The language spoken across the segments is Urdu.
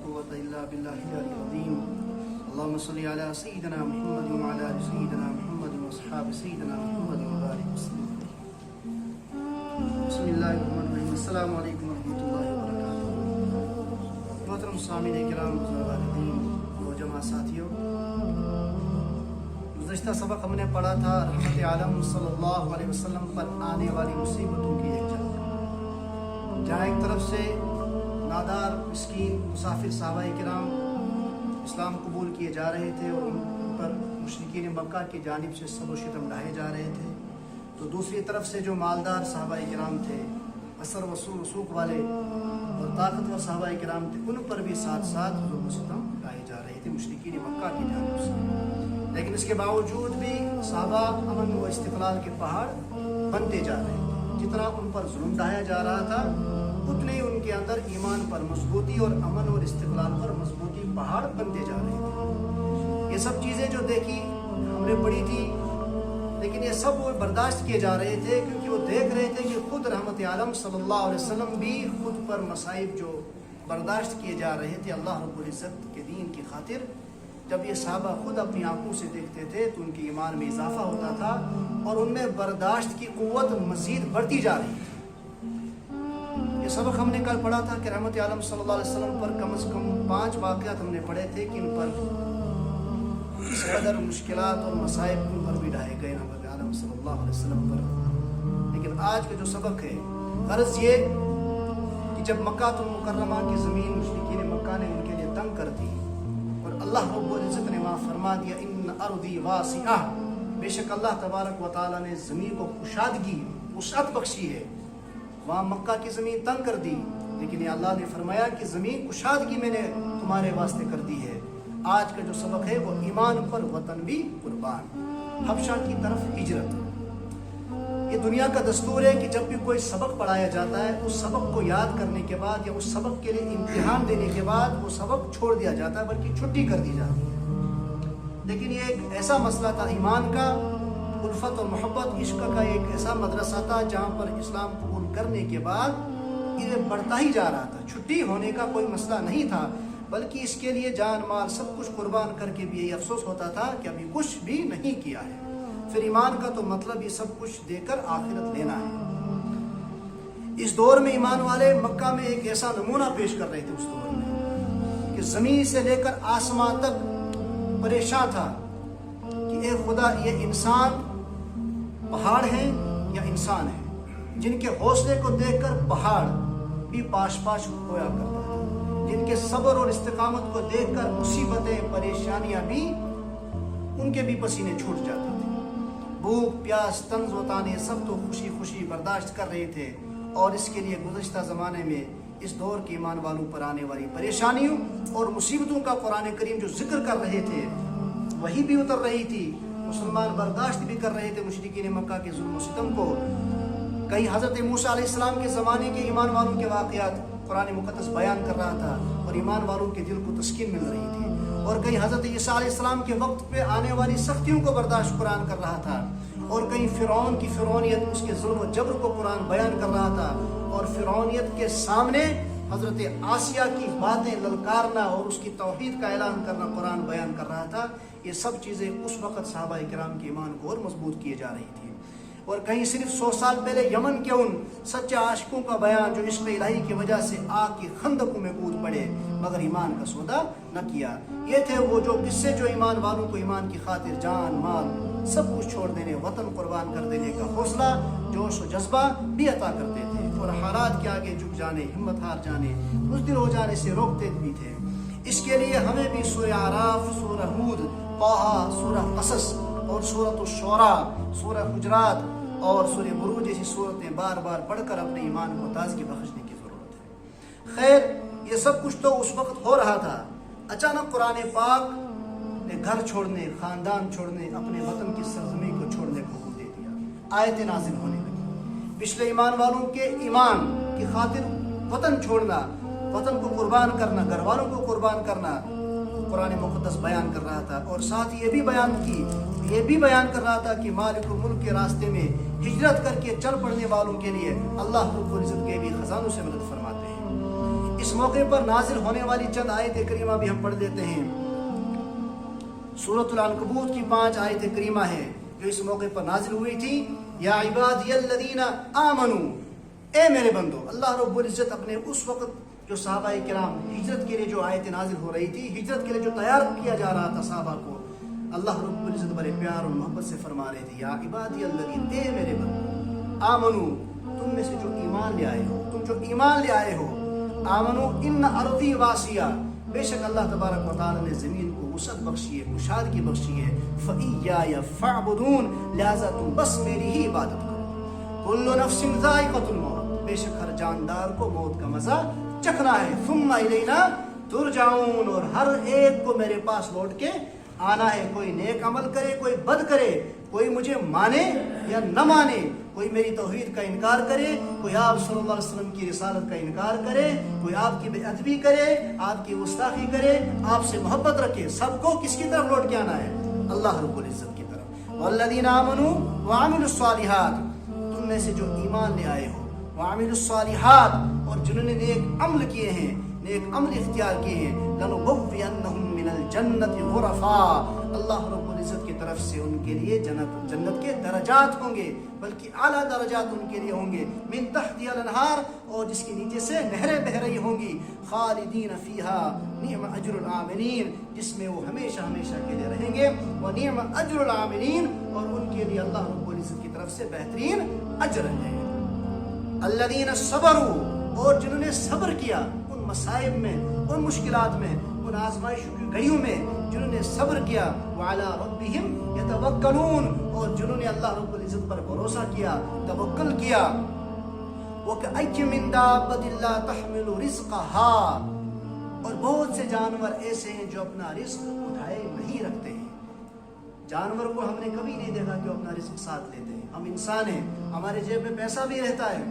قوة إلا بالله العلي العظيم. اللهم صل على سيدنا محمد وعلى آل سيدنا محمد وأصحاب سيدنا محمد وبارك وسلم. بسم اللہ الرحمن الرحیم. السلام علیکم ورحمۃ اللہ وبرکاتہ. محترم سامعین کرام، والدین و جماعت ساتھیوں، گزشتہ سبق ہم نے پڑھا تھا رحمت عالم صلی اللہ علیہ وسلم پر آنے والی مصیبتوں کی ایک جھلک، جہاں ایک طرف سے نادار مسکین مسافر صحابہ کرام اسلام قبول کیے جا رہے تھے اور ان پر مشرکین مکہ کی جانب سے سب و شتم ڈھائے جا رہے تھے، تو دوسری طرف سے جو مالدار صحابہ کرام تھے، اثر و رسوخ والے اور طاقتور صحابہ کرام تھے، ان پر بھی ساتھ ساتھ ظلم و ستم ڈھائے جا رہے تھے مشرکین مکہ کی جانب سے. لیکن اس کے باوجود بھی صحابہ امن و استقلال کے پہاڑ بنتے جا رہے تھے. جتنا ان پر ظلم ڈھایا جا رہا تھا، اتنے ہی ان کے اندر ایمان پر مضبوطی اور امن اور استقلال پر مضبوطی پہاڑ بنتے جا رہے تھے. یہ سب چیزیں جو دیکھی ہم نے پڑھی تھی، لیکن یہ سب وہ برداشت کیے جا رہے تھے کیونکہ وہ دیکھ رہے تھے کہ خود رحمت عالم صلی اللہ علیہ وسلم بھی خود پر مصائب جو برداشت کیے جا رہے تھے اللہ رب العزت کے دین کی خاطر، جب یہ صحابہ خود اپنی آنکھوں سے دیکھتے تھے تو ان کے ایمان میں اضافہ ہوتا تھا اور ان میں برداشت کی قوت مزید بڑھتی جا رہی تھی. یہ سبق ہم نے کل پڑھا تھا کہ رحمت عالم صلی اللہ علیہ وسلم پر کم از کم 5 واقعات ہم نے پڑھے تھے کہ ان پر اس قدر مشکلات اور مصائب ان پر بھی ڈھائے گئے رحمت عالم صلی اللہ علیہ وسلم پر. لیکن آج کا جو سبق ہے، غرض یہ کہ جب مکہ المکرمہ کی زمین مشرکین مکہ نے ان کے لیے تنگ کر دی اور اللہ رب العزت نے وہاں فرما دیا ان ارضی واسعہ، بے شک اللہ تبارک و تعالیٰ نے زمین کو کشادگی وسعت بخشی ہے. وہاں مکہ کی زمین تنگ کر دی، لیکن یہ اللہ نے فرمایا کہ زمین کشادگی میں نے تمہارے واسطے کر دی ہے. آج کا جو سبق ہے وہ ایمان پر وطن بھی قربان، حبشہ کی طرف ہجرت. یہ دنیا کا دستور ہے کہ جب بھی کوئی سبق پڑھایا جاتا ہے، اس سبق کو یاد کرنے کے بعد یا اس سبق کے لیے امتحان دینے کے بعد وہ سبق چھوڑ دیا جاتا ہے، بلکہ چھٹی کر دی جاتی ہے. لیکن یہ ایک ایسا مسئلہ تھا ایمان کا، الفت اور محبت عشق کا ایک ایسا مدرسہ تھا جہاں پر اسلام قبول کرنے کے بعد یہ بڑھتا ہی جا رہا تھا. چھٹی ہونے کا کوئی مسئلہ نہیں تھا، بلکہ اس کے لیے جان مال سب کچھ قربان کر کے بھی یہ افسوس ہوتا تھا کہ ابھی کچھ بھی نہیں کیا ہے. پھر ایمان کا تو مطلب یہ سب کچھ دے کر آخرت لینا ہے. اس دور میں ایمان والے مکہ میں ایک ایسا نمونہ پیش کر رہے تھے اس دور میں کہ زمین سے لے کر آسمان تک پریشان تھا کہ اے خدا، یہ انسان پہاڑ ہیں یا انسان ہیں؟ جن کے حوصلے کو دیکھ کر پہاڑ بھی پاش پاش ہویا کرتا تھا، جن کے صبر اور استقامت کو دیکھ کر مصیبتیں پریشانیاں بھی ان کے بھی پسینے چھوٹ جاتے تھے. بھوک پیاس طنز و طعنے سب تو خوشی خوشی برداشت کر رہے تھے، اور اس کے لیے گزشتہ زمانے میں اس دور کے ایمان والوں پر آنے والی پریشانیوں اور مصیبتوں کا قرآن کریم جو ذکر کر رہے تھے وہی بھی اتر رہی تھی. مسلمان برداشت بھی کر رہے تھے مشرکین مکہ کے ظلم و ستم کو. کہیں حضرت موسیٰ علیہ السلام کے زمانے کے ایمان والوں کے واقعات قرآن مقدس بیان کر رہا تھا اور ایمان والوں کے دل کو تسکین مل رہی تھی، اور کہیں حضرت عیسیٰ علیہ السلام کے وقت پہ آنے والی سختیوں کو برداشت قرآن کر رہا تھا، اور کہیں فرعون کی فرعونیت اس کے ظلم و جبر کو قرآن بیان کر رہا تھا، اور فرعونیت کے سامنے حضرت آسیہ کی باتیں للکارنا اور اس کی توحید کا اعلان کرنا قرآن بیان کر رہا تھا. یہ سب چیزیں اس وقت صحابہ کرام کے ایمان کو اور مضبوط کیے جا رہی تھی. اور کہیں صرف 100 سال پہلے یمن کے ان سچے عاشقوں کا بیان جو عشق الہی کی وجہ سے آگ کی خندقوں میں کود پڑے مگر ایمان کا سودا نہ کیا. یہ تھے وہ جو قصے جو ایمان والوں کو ایمان کی خاطر جان مال سب کچھ چھوڑ دینے، وطن قربان کر دینے کا حوصلہ جوش و جذبہ بھی عطا کرتے تھے، اور حالات کے آگے جھک جانے، ہمت ہار جانے، بزدل ہو جانے سے روکتے بھی تھے. اس کے لیے ہمیں بھی سورہ اعراف، سورہ ہود، طٰہٰ، سورہ قصص اور سورۃ الشعراء، سورہ حجرات اور سورہ بروج جیسی صورتیں بار بار پڑھ کر اپنے ایمان کو تازگی بخشنے کی ضرورت ہے. خیر، یہ سب کچھ تو اس وقت ہو رہا تھا. اچانک قرآن پاک نے گھر چھوڑنے، خاندان چھوڑنے، اپنے وطن کی سرزمین کو چھوڑنے کو حکم دے دیا. آیتیں نازل ہونے لگی. پچھلے ایمان والوں کے ایمان کی خاطر وطن چھوڑنا، وطن کو قربان کرنا، گھر والوں کو قربان کرنا قرآن مقدس بیان کر رہا تھا. اور ساتھ یہ بھی بیان کر رہا تھا کہ مالک الملک کے راستے میں ہجرت کر کے چل پڑنے والوں کے لیے اللہ رب العزت کے بھی خزانوں سے مدد فرماتے ہیں. اس موقع پر نازل ہونے والی چند آیت کریمہ بھی ہم پڑھ لیتے ہیں۔ سورۃ العنکبوت کی 5 آیت کریمہ ہے جو اس موقع پر نازل ہوئی تھی۔ یا عبادی الذین آمنوا، اے میرے بندو، اللہ رب العزت اپنے اس وقت جو صحابہ کرام ہجرت کے لیے جو آیت نازل ہو رہی تھی، ہجرت کے لیے جو تیار کیا جا رہا تھا صحابہ کو، اللہ رب العزت بڑے پیار اور محبت سے فرما رہے تھے، یا عبادی الذین، اے میرے بندو، آمنو، تم میں سے جو ایمان لے آئے ہو، تم جو ایمان لے آئے ہو، آمنو ان ارضی واسعہ، بے شک اللہ تبارک و تعالی نے زمین کو وسعت بخشی ہے، کشادگی بخشی ہے، فَإِيَّايَ فَاعْبُدُونَ، لہذا تم بس میری ہی عبادت کرو۔ کُلُّ نَفْسٍ ذَائِقَةُ الْمَوْتِ، بے شک ہر جاندار کو موت کا مزہ چکھنا ہے، ثُمَّ إِلَيْنَا تُرْجَعُونَ، اور ہر ایک کو میرے پاس لوٹ کے آنا ہے، کوئی نیک عمل کرے کوئی بد کرے، کوئی مجھے مانے یا نہ مانے، کوئی میری توحید کا انکار کرے، کوئی آپ صلی اللہ علیہ وسلم کی رسالت کا انکار کرے، کوئی آپ کی بے ادبی کرے، آپ کی گستاخی کرے، آپ سے محبت رکھے، سب کو کس کی طرف لوٹ کے آنا ہے؟ اللہ رب العزت کی طرف۔ والذین آمنوا وعملوا الصالحات، تم میں سے جو ایمان لے آئے ہو، وعملوا الصالحات، اور جنہوں نے نیک عمل کیے ہیں، نیک عمل اختیار کیے ہیں، لنبوئنہم من الجنت غرفا، اللہ رب العزت کی طرف سے ان کے لیے جنت کے درجات ہوں گے، بلکہ اعلیٰ درجات ان کے لیے ہوں گے، من تحتها الانہار، اور جس کے نیچے سے نہریں بہ رہی ہوں گی، خالدین فیہا نعم اجر العاملین، جس میں وہ ہمیشہ ہمیشہ کے لیے رہیں گے، ونعم اجر العاملین، اور ان کے لیے اللہ رب العزت کی طرف سے بہترین اجر ہے۔ الذین صبروا، اور جنہوں نے صبر کیا ان مصائب میں، ان مشکلات میں، ان آزمائشوں کی گھڑیوں میں، جنہوں نے صبر کیا، وعلی ربہم یتوکلون، اور جنہوں نے اللہ رب العزت پر بھروسہ کیا، توکل کیا، وَكَأَيٍّ مِّن دَابَّةٍ لَّا تَحْمِلُ رِزْقَهَا، اور بہت سے جانور ایسے ہیں جو اپنا رزق اٹھائے نہیں رکھتے ہیں۔ جانور کو ہم نے کبھی نہیں دیکھا کہ وہ اپنا رزق ساتھ لیتے ہیں۔ ہم انسان ہیں، ہمارے جیب میں پیسہ بھی رہتا ہے،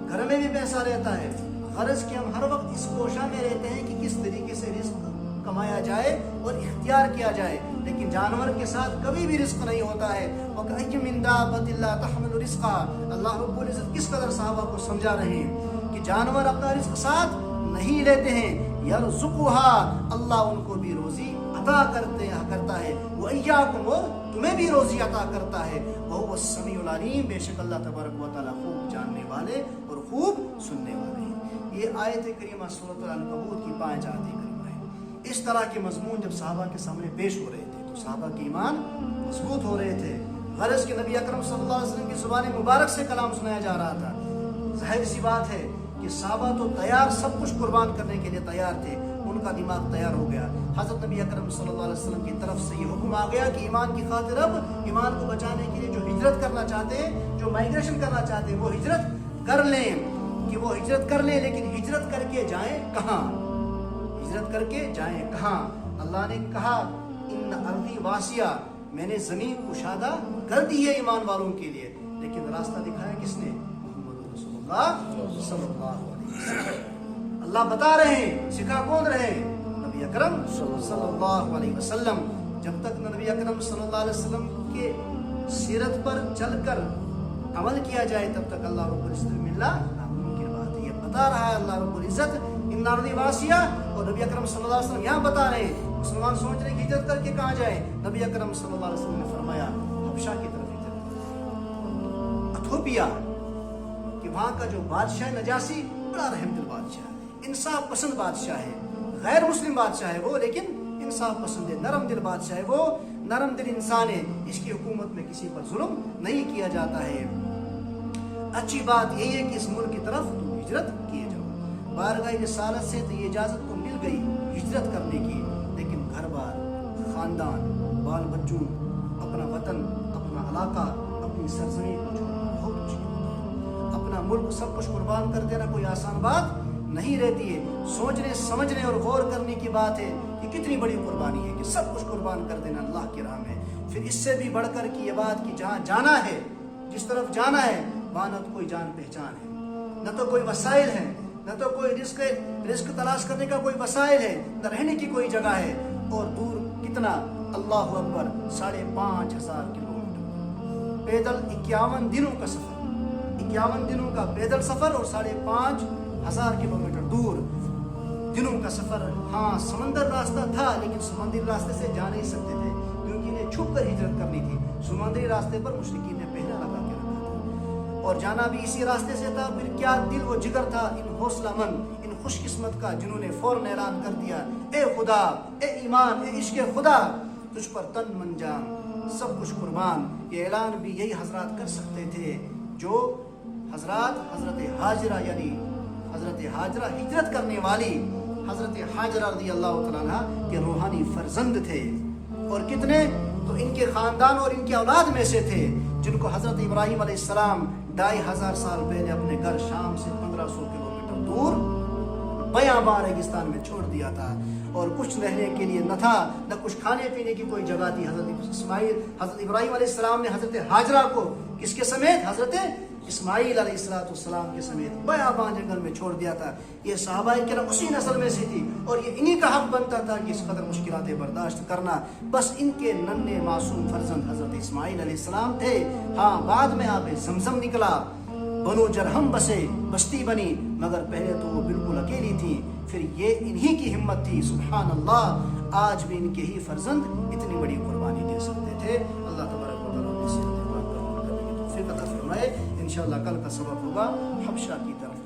گھر میں بھی پیسہ رہتا ہے، غرض کہ ہم ہر وقت اس کوشاں میں رہتے ہیں کہ کس طریقے سے رزق کمایا جائے اور اختیار کیا جائے، لیکن جانور کے ساتھ کبھی بھی رزق نہیں ہوتا ہے۔ وَكَأَيٍّ مِّن دَابَّةٍ لَّا تَحْمِلُ رِزْقَهَا، اللہ رب العزت کس قدر صحابہ کو سمجھا رہے ہیں کہ جانور اپنا رزق ساتھ نہیں لیتے ہیں، یرزقها، اللہ ان کو بھی روزی عطا کرتا ہے، وَإِيَّاكُمْ، اور تمہیں بھی روزی عطا کرتا ہے، وَهُوَ السَّمِيعُ الْعَلِيمُ، بے شک اللہ تبارک و تعالیٰ خوب جاننے والے اور خوب سننے والے ہیں۔ یہ آیت کریمہ سورۃ العنکبوت کی 5 آیت کریمہ ہے۔ اس طرح کے مضمون جب صحابہ کے سامنے پیش ہو رہے تھے تو صحابہ کے ایمان مضبوط ہو رہے تھے، غرض کہ نبی اکرم صلی اللہ علیہ وسلم کی زبان مبارک سے کلام سنایا جا رہا تھا۔ ظاہر سی بات ہے کہ صحابہ تو تیار، سب کچھ قربان کرنے کے لیے تیار تھے، ان کا دماغ تیار ہو گیا۔ حضرت نبی اکرم صلی اللہ علیہ وسلم کی طرف سے یہ حکم آ گیا کہ ایمان کی خاطر اب ایمان کو بچانے کے لیے جو ہجرت کرنا چاہتے ہیں، جو مائگریشن کرنا چاہتے ہیں، وہ ہجرت کر لیں، کہ وہ ہجرت کر لیں، لیکن ہجرت کر کے جائیں کہاں؟ ہجرت کر کے جائیں کہاں؟ اللہ نے کہا ان ارضی واسعہ، میں نے زمین کشادہ کر دی ہے ایمان والوں کے لیے، لیکن راستہ دکھایا کس نے؟ محمد رسول اللہ صلی اللہ علیہ وسلم۔ اللہ بتا رہے ہیں، سکھا کون رہے؟ نبی اکرم صلی اللہ علیہ وسلم۔ جب تک نبی اکرم صلی اللہ علیہ وسلم کے سیرت پر چل کر عمل کیا جائے تب تک اللہ رب العزت ملنا ناممکن بات ہے۔ یہ بتا رہا ہے اللہ رب العزت ان ارض واسعہ، اور نبی اکرم صلی اللہ علیہ وسلم یہاں بتا رہے ہیں۔ مسلمان سوچ رہے ہیں کہ ہجرت کر کے کہاں جائیں؟ نبی اکرم صلی اللہ علیہ وسلم نے فرمایا حبشہ کی طرف ہجرت، ایتھوپیا، کہ وہاں کا جو بادشاہ نجاشی بڑا رحم دل بادشاہ ہے، انصاف پسند بادشاہ ہے، غیر مسلم بادشاہ ہے وہ، لیکن انصاف پسند ہے، نرم دل بادشاہ ہے وہ، نرم دل انسان ہے، اس کی حکومت میں کسی پر ظلم نہیں کیا جاتا ہے۔ اچھی بات یہی ہے کہ اس ملک کی طرف تم ہجرت کیے جاؤ۔ بارگاہ رسالت سے تو یہ اجازت تو مل گئی ہجرت کرنے کی، لیکن گھر بار، خاندان، بال بچوں، اپنا وطن، اپنا علاقہ، اپنی سرزمین کو چھوڑنا بہت مشکل ہے۔ اپنا ملک سب کچھ قربان کر دینا کوئی آسان بات نہیں رہتی ہے۔ سوچنے سمجھنے اور غور کرنے کی بات ہے کہ کتنی بڑی قربانی ہے کہ سب کچھ قربان کر دینا اللہ کی راہ میں۔ پھر اس سے بھی بڑھ کر کی یہ بات کہ جہاں جانا ہے، جس طرف جانا ہے، وہاں نہ تو کوئی جان پہچان ہے، نہ تو کوئی وسائل ہے، نہ تو کوئی رزق تلاش کرنے کا کوئی وسائل ہے، نہ رہنے کی کوئی جگہ ہے، اور دور کتنا، اللہ اکبر، 5,500 کلومیٹر، پیدل 51 دنوں کا سفر، 51 دنوں کا پیدل سفر، اور 5,500 کلومیٹر دور۔ جنہوں کا سفر ہاں سمندر راستہ تھا لیکن سمندری راستے سے جا نہیں سکتے تھے کیونکہ انہیں چھپ کر ہجرت کرنی تھی. سمندری راستے پر مشرکین نے پہرا لگا کے رکھا تھا اور جانا بھی اسی راستے سے تھا. پھر کیا دل و جگر تھا ان حوصلہ مند ان خوش قسمت کا جنہوں نے فوراً اعلان کر دیا اے خدا اے ایمان اے عشق خدا تجھ پر تن من جان سب کچھ قربان. یہ اعلان بھی یہی حضرات کر سکتے تھے جو حضرات حضرت ہاجرہ یعنی حضرت ہاجرہ ہجرت کرنے والی حضرت ہاجرہ رضی اللہ تعالیٰ عنہ کے روحانی فرزند تھے. اور کتنے تو ان کے خاندان اور ان کی اولاد میں سے تھے جن کو حضرت ابراہیم علیہ السلام 2500 سال پہلے اپنے گھر شام سے 1500 کلومیٹر دور بیاباں ریگستان میں چھوڑ دیا تھا اور کچھ رہنے کے لیے نہ تھا نہ کچھ کھانے پینے کی کوئی جگہ تھی. حضرت ابراہیم علیہ السلام نے حضرت ہاجرہ کو کس کے سمیت حضرت اسماعیل علیہ السلام کے سمیت بیاباں جنگل میں چھوڑ دیا تھا. یہ صحابہ کرام اسی نسل میں سے تھی اور یہ انہی کا حق بنتا تھا کہ اس قدر مشکلات برداشت کرنا. بس ان کے ننھے معصوم فرزند حضرت اسماعیل علیہ السلام تھے. ہاں بعد میں آب زمزم نکلا بنو جرہم بسے بستی بنی مگر پہلے تو وہ بالکل اکیلی تھی. پھر یہ انہی کی ہمت تھی. سبحان اللہ آج بھی ان کے ہی فرزند اتنی بڑی قربانی دے سکتے تھے. اللہ تبارک و تعالیٰ نے توفیق عطا فرمائے. انشاءاللہ کل کا سبق ہوگا حبشہ کی طرف